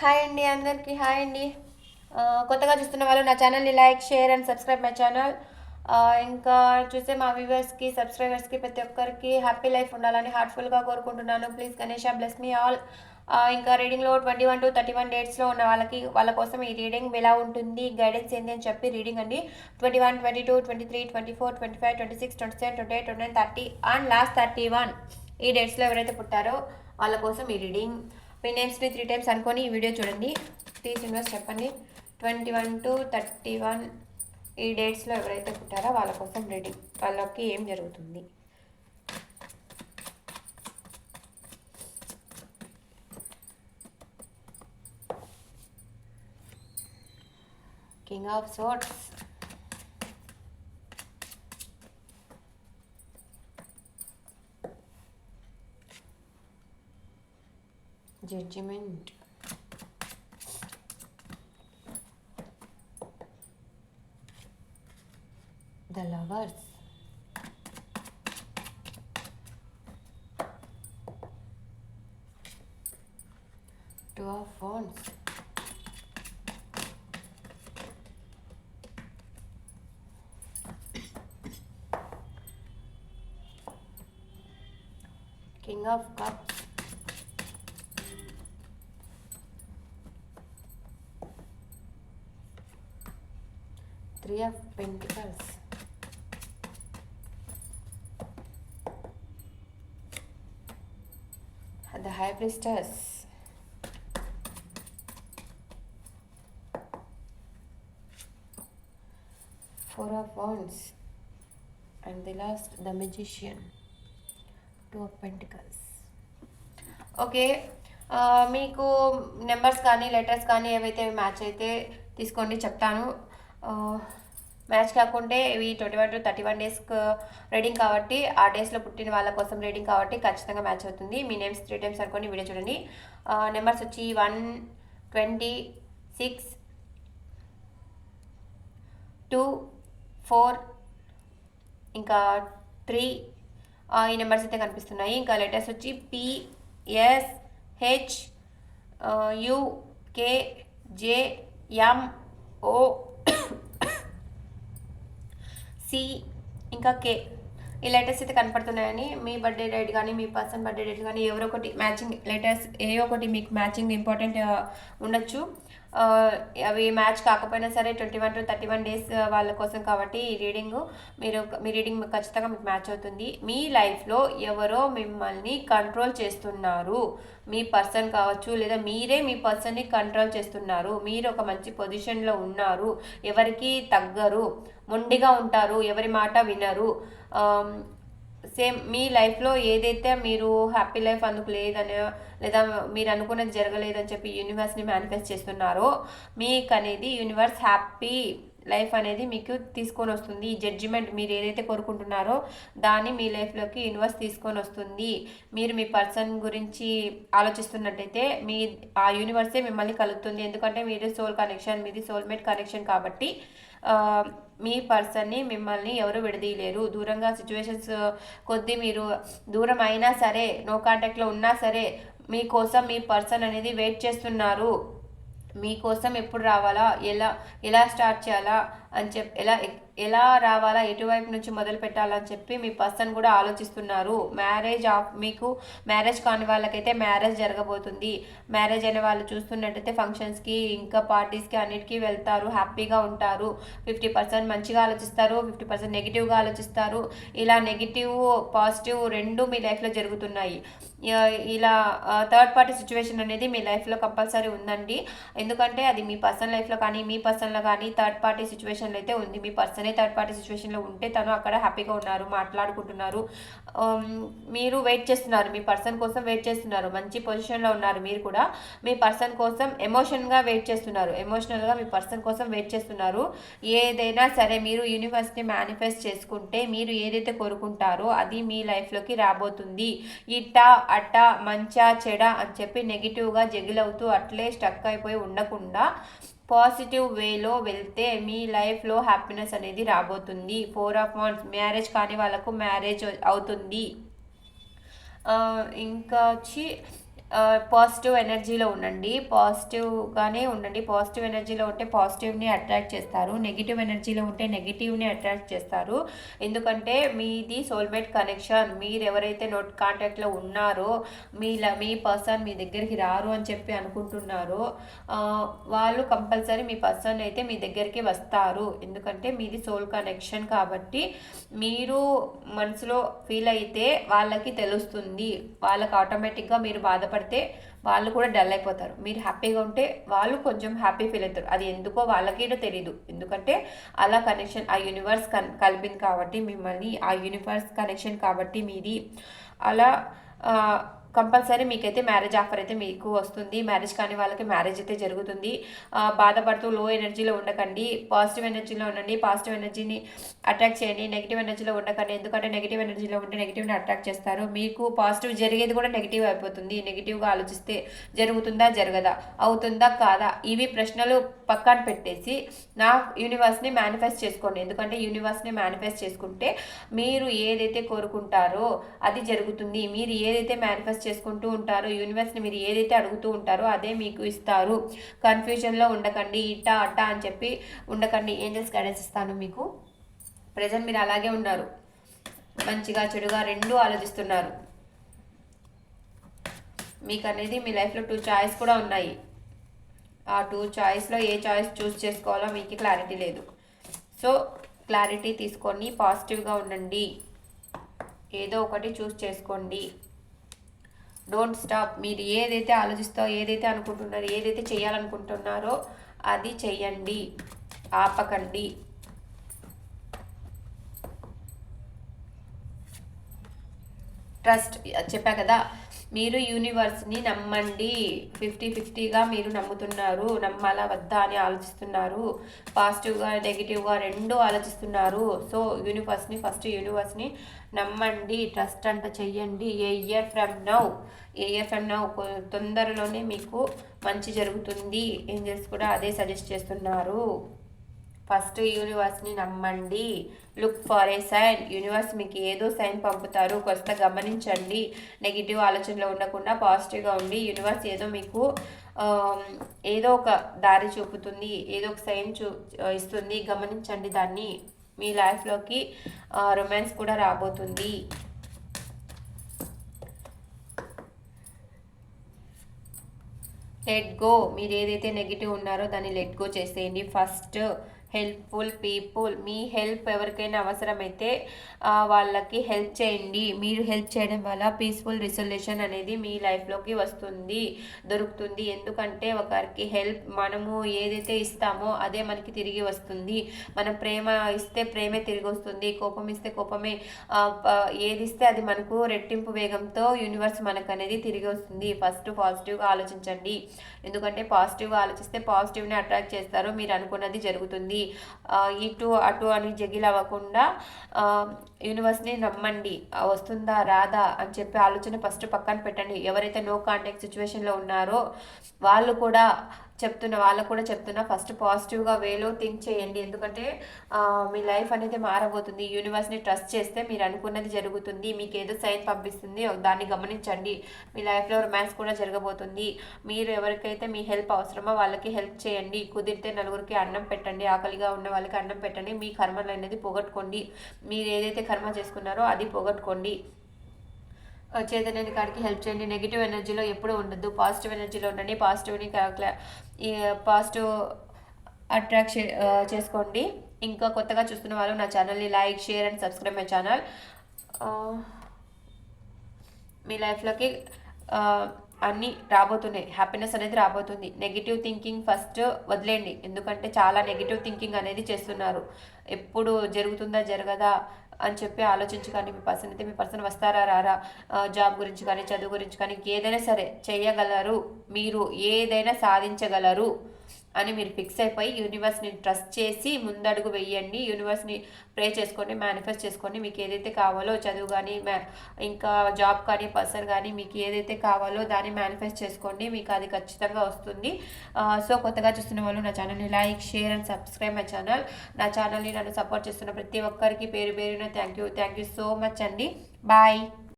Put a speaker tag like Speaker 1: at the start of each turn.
Speaker 1: Hi అండి, అందరికీ hi అండి. కొత్తగా చూస్తున్న వాళ్ళు నా ఛానల్ని like, share and subscribe my channel. ఇంకా చూసే మా వ్యూవర్స్కి, సబ్స్క్రైబర్స్కి ప్రతి ఒక్కరికి హ్యాపీ లైఫ్ ఉండాలని హార్ట్ఫుల్గా కోరుకుంటున్నాను. Please Ganesha bless me all. ఇంకా రీడింగ్లో 21 to 31 డేట్స్లో ఉన్న వాళ్ళ కోసం ఈ రీడింగ్ ఎలా ఉంటుంది, గైడెన్స్ ఏంటి అని చెప్పి రీడింగ్ అండి. 21, 22, 23, 24, 25, 26, 27, 28, 29, 30 అండ్ లాస్ట్ 31 ఈ డేట్స్లో ఎవరైతే పుట్టారో వాళ్ళ కోసం ఈ రీడింగ్. మీ నేమ్స్ని 3 times అనుకొని ఈ వీడియో చూడండి. ప్లీజ్ యూనివర్స్ చెప్పండి 21 to 31 ఈ డేట్స్లో ఎవరైతే పుట్టారో వాళ్ళ కోసం రీడింగ్, వాళ్ళకి ఏం జరుగుతుంది. King of swords, judgement, the lovers, two of wands, king of cups, three of pentacles, the high priestess, four of wands, and the last the magician, two of pentacles. Okay, మీకు numbers కానీ letters కానీ ఏవైతే match అయితే తీసుకోండి, చెప్తాను. Match కాకుంటే ఇవి 21 to 31 days reading కాబట్టి, ఆ డేస్లో పుట్టిన వాళ్ళ కోసం రీడింగ్ కాబట్టి ఖచ్చితంగా మ్యాచ్ అవుతుంది. మీ నేమ్స్ 3 times అనుకోండి వీడియో చూడండి. నెంబర్స్ వచ్చి 1, 26, 2, 4 ఇంకా 3 ఈ నెంబర్స్ అయితే కనిపిస్తున్నాయి. ఇంకా లెటర్స్ వచ్చి PSH UKJMO C ఇంకా K ఈ లెటర్స్ అయితే కనపడుతున్నాయని. మీ బర్త్డే డేట్ కానీ మీ పర్సన్ బర్త్డే డేట్ కానీ ఎవరో ఒకటి మ్యాచింగ్ లెటర్స్, ఏ ఒకటి మీకు మ్యాచింగ్ ఇంపార్టెంట్ ఉండొచ్చు. అవి మ్యాచ్ కాకపోయినా సరే 21 to 31 డేస్ వాళ్ళ కోసం కాబట్టి ఈ రీడింగ్ మీ రీడింగ్ ఖచ్చితంగా మీకు మ్యాచ్ అవుతుంది. మీ లైఫ్లో ఎవరో మిమ్మల్ని కంట్రోల్ చేస్తున్నారు, మీ పర్సన్ కావచ్చు లేదా మీరే మీ పర్సన్ని కంట్రోల్ చేస్తున్నారు. మీరు ఒక మంచి పొజిషన్లో ఉన్నారు, ఎవరికి తగ్గరు, మొండిగా ఉంటారు, ఎవరి మాట వినరు. సేమ్ మీ లైఫ్లో ఏదైతే మీరు హ్యాపీ లైఫ్ అందుకు లేదని లేదా మీరు అనుకున్నది జరగలేదని చెప్పి యూనివర్స్ని మేనిఫెస్ట్ చేస్తున్నారో మీకు అనేది యూనివర్స్ హ్యాపీ లైఫ్ అనేది మీకు తీసుకొని వస్తుంది. ఈ జడ్జిమెంట్ మీరు ఏదైతే కోరుకుంటున్నారో దాన్ని మీ లైఫ్లోకి యూనివర్స్ తీసుకొని వస్తుంది. మీరు మీ పర్సన్ గురించి ఆలోచిస్తున్నట్టయితే ఆ యూనివర్సే మిమ్మల్ని కలుగుతుంది. ఎందుకంటే మీరు సోల్ కనెక్షన్, మీది సోల్మేట్ కనెక్షన్ కాబట్టి మీ పర్సన్ని మిమ్మల్ని ఎవరు విడదీయలేరు. దూరంగా సిచ్యువేషన్స్ కొద్దీ మీరు దూరం అయినా సరే, నో కాంటాక్ట్లో ఉన్నా సరే మీకోసం మీ పర్సన్ అనేది వెయిట్ చేస్తున్నారు. మీకోసం ఎప్పుడు రావాలా, ఎలా స్టార్ట్ చేయాలా అని చెప్పి, ఎలా రావాలా, ఎటువైపు నుంచి మొదలు పెట్టాలని చెప్పి మీ పర్సన్ కూడా ఆలోచిస్తున్నారు. మీకు మ్యారేజ్ కాని వాళ్ళకైతే మ్యారేజ్ జరగబోతుంది. మ్యారేజ్ అయిన వాళ్ళు చూస్తున్నట్టయితే ఫంక్షన్స్కి ఇంకా పార్టీస్కి అన్నిటికీ వెళ్తారు, హ్యాపీగా ఉంటారు. 50% మంచిగా ఆలోచిస్తారు, 50% నెగిటివ్గా ఆలోచిస్తారు. ఇలా నెగిటివ్ పాజిటివ్ రెండు మీ లైఫ్లో జరుగుతున్నాయి. ఇలా థర్డ్ పార్టీ సిచ్యువేషన్ అనేది మీ లైఫ్లో కంపల్సరీ ఉందండి. ఎందుకంటే అది మీ పర్సనల్ లైఫ్లో కానీ మీ పర్సన్లో కానీ థర్డ్ పార్టీ సిచ్యువేషన్లో అయితే ఉంది. మీ పర్సనే థర్డ్ పార్టీ సిచ్యువేషన్లో ఉంటే తను అక్కడ హ్యాపీగా ఉన్నారు, మాట్లాడుకుంటున్నారు. మీరు వెయిట్ చేస్తున్నారు, మీ పర్సన్ కోసం వెయిట్ చేస్తున్నారు, మంచి పొజిషన్లో ఉన్నారు. మీరు కూడా మీ పర్సన్ కోసం ఎమోషనల్గా వెయిట్ చేస్తున్నారు. ఏదైనా సరే మీరు యూనివర్స్ని మేనిఫెస్ట్ చేసుకుంటే మీరు ఏదైతే కోరుకుంటారో అది మీ లైఫ్లోకి రాబోతుంది. ఇట్టా అట్ట మంచా చెడ అని చెప్పి నెగిటివ్గా జగిలవుతూ అట్లే స్టక్ అయిపోయి ఉండకుండా పాజిటివ్ వేలో వెళ్తే మీ లైఫ్లో హ్యాపీనెస్ అనేది రాబోతుంది. 4 of Wands, మ్యారేజ్ కాని వాళ్ళకు మ్యారేజ్ అవుతుంది. ఇంకా వచ్చి పాజిటివ్ ఎనర్జీలో ఉండండి, పాజిటివ్గానే ఉండండి. పాజిటివ్ ఎనర్జీలో ఉంటే పాజిటివ్ని అట్రాక్ట్ చేస్తారు, నెగిటివ్ ఎనర్జీలో ఉంటే నెగిటివ్ని అట్రాక్ట్ చేస్తారు. ఎందుకంటే మీది సోల్మేట్ కనెక్షన్. మీరు ఎవరైతే నోట్ కాంటాక్ట్లో ఉన్నారో, మీ పర్సన్ మీ దగ్గరికి రారు అని చెప్పి అనుకుంటున్నారో వాళ్ళు కంపల్సరీ మీ పర్సన్ అయితే మీ దగ్గరికి వస్తారు. ఎందుకంటే మీది సోల్ కనెక్షన్ కాబట్టి మీరు మనసులో ఫీల్ అయితే వాళ్ళకి తెలుస్తుంది. వాళ్ళకి ఆటోమేటిక్గా మీరు బాధపడితే వాళ్ళు కూడా డల్ అయిపోతారు. మీరు హ్యాపీగా ఉంటే వాళ్ళు కొంచెం హ్యాపీ ఫీల్ అవుతారు. అది ఎందుకో వాళ్ళకి తెలియదు. ఎందుకంటే అలా కనెక్షన్ ఆ యూనివర్స్ కలిపింది కాబట్టి మిమ్మల్ని, ఆ యూనివర్స్ కనెక్షన్ కాబట్టి మీది అలా కంపల్సరీ మీకైతే మ్యారేజ్ ఆఫర్ అయితే మీకు వస్తుంది. మ్యారేజ్ కాని వాళ్ళకి మ్యారేజ్ అయితే జరుగుతుంది. బాధపడుతూ లో ఎనర్జీలో ఉండకండి, పాజిటివ్ ఎనర్జీలో ఉండండి. పాజిటివ్ ఎనర్జీని అట్రాక్ట్ చేయండి, నెగిటివ్ ఎనర్జీలో ఉండకండి. ఎందుకంటే నెగిటివ్ ఎనర్జీలో ఉంటే నెగిటివ్ని అట్రాక్ట్ చేస్తారు. మీకు పాజిటివ్ జరిగేది కూడా నెగిటివ్ అయిపోతుంది. నెగిటివ్గా ఆలోచిస్తే జరుగుతుందా జరగదా, అవుతుందా కాదా, ఇవి ప్రశ్నలు పక్కన పెట్టేసి నా యూనివర్స్ని మేనిఫెస్ట్ చేసుకోండి. ఎందుకంటే యూనివర్స్ని మేనిఫెస్ట్ చేసుకుంటే మీరు ఏదైతే కోరుకుంటారో అది జరుగుతుంది. మీరు ఏదైతే మేనిఫెస్ట్ చేసుకుంటూ ఉంటారో, యూనివర్స్ని మీరు ఏదైతే అడుగుతూ ఉంటారో అదే మీకు ఇస్తారు. కన్ఫ్యూజన్లో ఉండకండి, ఇట్టా అట్టా అని చెప్పి ఉండకండి. ఏంజల్స్ గైడెన్స్ ఇస్తాను మీకు. ప్రజెంట్ మీరు అలాగే ఉన్నారు, మంచిగా చెడుగా రెండూ ఆలోచిస్తున్నారు. మీకు అనేది మీ లైఫ్లో 2 చాయిస్ కూడా ఉన్నాయి. ఆ 2 చాయిస్లో ఏ చాయిస్ చూస్ చేసుకోవాలో మీకు క్లారిటీ లేదు. సో క్లారిటీ తీసుకొని పాజిటివ్గా ఉండండి, ఏదో ఒకటి చూస్ చేసుకోండి. Don't stop. మీరు ఏదైతే ఆలోచిస్తారో, ఏదైతే అనుకుంటున్నారో, ఏదైతే చేయాలనుకుంటున్నారో అది చెయ్యండి, ఆపకండి. ట్రస్ట్ చెప్పా కదా, మీరు యూనివర్స్ని నమ్మండి. 50-50గా మీరు నమ్ముతున్నారు. నమ్మాలా వద్దా అని ఆలోచిస్తున్నారు. పాజిటివ్గా నెగిటివ్గా రెండూ ఆలోచిస్తున్నారు. సో యూనివర్స్ని నమ్మండి, ట్రస్ట్ అంట చెయ్యండి. ఏ ఇయర్ ఫ్రమ్ నౌ తొందరలోనే మీకు మంచి జరుగుతుంది. ఏంజల్స్ కూడా అదే సజెస్ట్ చేస్తున్నారు. ఫస్ట్ యూనివర్స్ని నమ్మండి. Look for a sign. Universe మీకు ఏదో సైన్ పంపుతారు, కొత్త గమనించండి. నెగిటివ్ ఆలోచనలో ఉండకుండా పాజిటివ్గా ఉండి యూనివర్స్ ఏదో మీకు ఏదో ఒక దారి చూపుతుంది, ఏదో ఒక సైన్ ఇస్తుంది. గమనించండి దాన్ని. మీ లైఫ్లోకి రొమాన్స్ కూడా రాబోతుంది. Let go. మీరు ఏదైతే నెగిటివ్ ఉన్నారో దాన్ని లెట్ గో చేసేయండి. First helpful people. మీ హెల్ప్ ఎవరికైనా అవసరమైతే వాళ్ళకి హెల్ప్ చేయండి. మీరు హెల్ప్ చేయడం వల్ల పీస్ఫుల్ రిజల్యూషన్ అనేది మీ లైఫ్లోకి దొరుకుతుంది. ఎందుకంటే ఒకరికి హెల్ప్ మనము ఏదైతే ఇస్తామో అదే మనకి తిరిగి వస్తుంది. మనం ప్రేమ ఇస్తే ప్రేమే తిరిగి వస్తుంది, కోపం ఇస్తే కోపమే. ఏది ఇస్తే అది మనకు రెట్టింపు వేగంతో యూనివర్స్ మనకు అనేది తిరిగి వస్తుంది. ఫస్ట్ పాజిటివ్గా ఆలోచించండి. ఎందుకంటే పాజిటివ్గా ఆలోచిస్తే పాజిటివ్ని అట్రాక్ట్ చేస్తారు. మీరు అనుకున్నది జరుగుతుంది. ఇటు అటు అని జగిల్ అవ్వకుండా యూనివర్స్ని నమ్మండి. వస్తుందా రాదా అని చెప్పి ఆలోచన ఫస్ట్ పక్కన పెట్టండి. ఎవరైతే నో కాంటాక్ట్ సిచ్యువేషన్లో ఉన్నారో వాళ్ళకు కూడా చెప్తున్నా ఫస్ట్ పాజిటివ్గా వేలో థింక్ చేయండి. ఎందుకంటే మీ లైఫ్ అనేది మారబోతుంది. యూనివర్స్ని ట్రస్ట్ చేస్తే మీరు అనుకున్నది జరుగుతుంది. మీకు ఏదో సైన్ పంపిస్తుంది, దాన్ని గమనించండి. మీ లైఫ్లో రొమాన్స్ కూడా జరగబోతుంది. మీరు ఎవరికైతే మీ హెల్ప్ అవసరమో వాళ్ళకి హెల్ప్ చేయండి. కుదిరితే నలుగురికి అన్నం పెట్టండి, ఆకలిగా ఉన్న వాళ్ళకి అన్నం పెట్టండి. మీ కర్మలు అనేది పోగొట్టుకోండి. మీరు ఏదైతే కర్మ చేసుకున్నారో అది పోగొట్టుకోండి. చైతన్యాన్ని కాడికి హెల్ప్ చేయండి. నెగిటివ్ ఎనర్జీలో ఎప్పుడూ ఉండద్దు, పాజిటివ్ ఎనర్జీలో ఉండండి. పాజిటివ్ అట్రాక్ట్ చేసుకోండి. ఇంకా కొత్తగా చూస్తున్న వాళ్ళు నా ఛానల్ని like, share and subscribe my channel. మీ లైఫ్లోకి అన్నీ రాబోతున్నాయి, హ్యాపీనెస్ అనేది రాబోతుంది. నెగిటివ్ థింకింగ్ ఫస్ట్ వదిలేయండి. ఎందుకంటే చాలా నెగిటివ్ థింకింగ్ అనేది చేస్తున్నారు. ఎప్పుడు జరుగుతుందా జరగదా అని చెప్పి ఆలోచించకండి. మీ పర్సన్ వస్తారా రారా, జాబ్ గురించి కానీ చదువు గురించి కానీ ఏదైనా సరే చేయగలరు, మీరు ఏదైనా సాధించగలరు అని మీరు ఫిక్స్ అయిపోయి యూనివర్స్ని ట్రస్ట్ చేసి ముందడుగు వెయ్యండి. యూనివర్స్ని ప్రే చేసుకోండి, మేనిఫెస్ట్ చేసుకోండి. మీకు ఏదైతే కావాలో చదువు కానీ ఇంకా జాబ్ కానీ పర్సన్ కానీ మీకు ఏదైతే కావాలో దాన్ని మేనిఫెస్ట్ చేసుకోండి. మీకు అది ఖచ్చితంగా వస్తుంది. సో కొత్తగా చూస్తున్న వాళ్ళు నా ఛానల్ని like, share and subscribe my channel. నా ఛానల్ని నన్ను సపోర్ట్ చేస్తున్న ప్రతి ఒక్కరికి పేరు పేరున థ్యాంక్ యూ సో మచ్ అండి. బాయ్.